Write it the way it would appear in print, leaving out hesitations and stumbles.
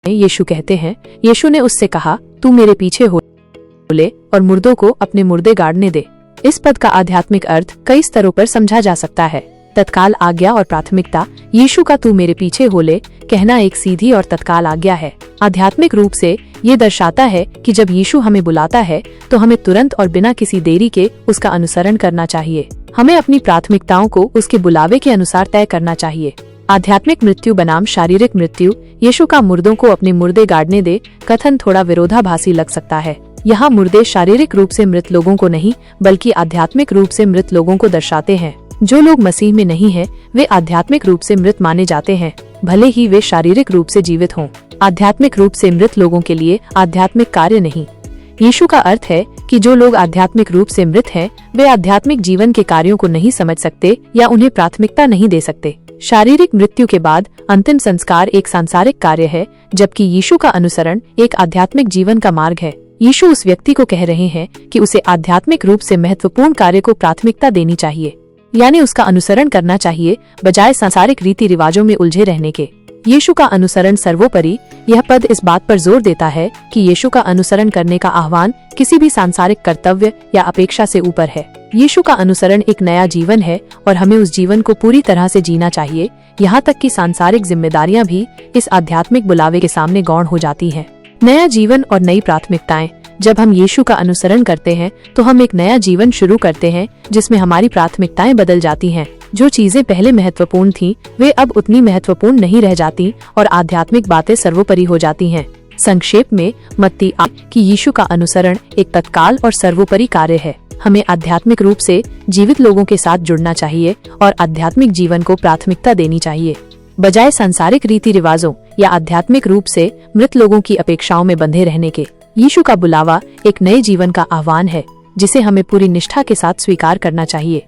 यीशु कहते हैं, यीशु ने उससे कहा, तू मेरे पीछे हो ले और मुर्दों को अपने मुर्दे गाड़ने दे। इस पद का आध्यात्मिक अर्थ कई स्तरों पर समझा जा सकता है। तत्काल आज्ञा और प्राथमिकता। यीशु का तू मेरे पीछे हो ले कहना एक सीधी और तत्काल आज्ञा है। आध्यात्मिक रूप से ये दर्शाता है कि जब यीशु हमें बुलाता है तो हमें तुरंत और बिना किसी देरी के उसका अनुसरण करना चाहिए। हमें अपनी प्राथमिकताओं को उसके बुलावे के अनुसार तय करना चाहिए। आध्यात्मिक मृत्यु बनाम शारीरिक मृत्यु। यीशु का मुर्दों को अपने मुर्दे गाड़ने दे कथन थोड़ा विरोधाभासी लग सकता है। यहाँ मुर्दे शारीरिक रूप से मृत लोगों को नहीं बल्कि आध्यात्मिक रूप से मृत लोगों को दर्शाते हैं। जो लोग मसीह में नहीं हैं, वे आध्यात्मिक रूप से मृत माने जाते हैं, भले ही वे शारीरिक रूप से जीवित हों। आध्यात्मिक रूप से मृत लोगों के लिए आध्यात्मिक कार्य नहीं। यीशु का अर्थ है कि जो लोग आध्यात्मिक रूप से मृत हैं, वे आध्यात्मिक जीवन के कार्यों को नहीं समझ सकते या उन्हें प्राथमिकता नहीं दे सकते। शारीरिक मृत्यु के बाद अंतिम संस्कार एक सांसारिक कार्य है, जबकि यीशु का अनुसरण एक आध्यात्मिक जीवन का मार्ग है। यीशु उस व्यक्ति को कह रहे हैं कि उसे आध्यात्मिक रूप से महत्वपूर्ण कार्य को प्राथमिकता देनी चाहिए, यानी उसका अनुसरण करना चाहिए बजाय सांसारिक रीति रिवाजों में उलझे रहने के। यीशु का अनुसरण सर्वोपरि। यह पद इस बात पर जोर देता है कि यीशु का अनुसरण करने का आह्वान किसी भी सांसारिक कर्तव्य या अपेक्षा से ऊपर है। यीशु का अनुसरण एक नया जीवन है और हमें उस जीवन को पूरी तरह से जीना चाहिए, यहाँ तक कि सांसारिक जिम्मेदारियां भी इस आध्यात्मिक बुलावे के सामने गौण हो जाती हैं। नया जीवन और नई प्राथमिकताएं। जब हम यीशु का अनुसरण करते हैं तो हम एक नया जीवन शुरू करते हैं जिसमें हमारी प्राथमिकताएं बदल जाती हैं। जो चीजें पहले महत्वपूर्ण थीं, वे अब उतनी महत्वपूर्ण नहीं रह जाती और आध्यात्मिक बातें सर्वोपरि हो जाती हैं। संक्षेप में मत्ती कि यीशु का अनुसरण एक तत्काल और सर्वोपरि कार्य है। हमें आध्यात्मिक रूप से जीवित लोगों के साथ जुड़ना चाहिए और आध्यात्मिक जीवन को प्राथमिकता देनी चाहिए, बजाय सांसारिक रीति रिवाजों या आध्यात्मिक रूप से मृत लोगों की अपेक्षाओं में बंधे रहने के। यीशु का बुलावा एक नए जीवन का आह्वान है जिसे हमें पूरी निष्ठा के साथ स्वीकार करना चाहिए।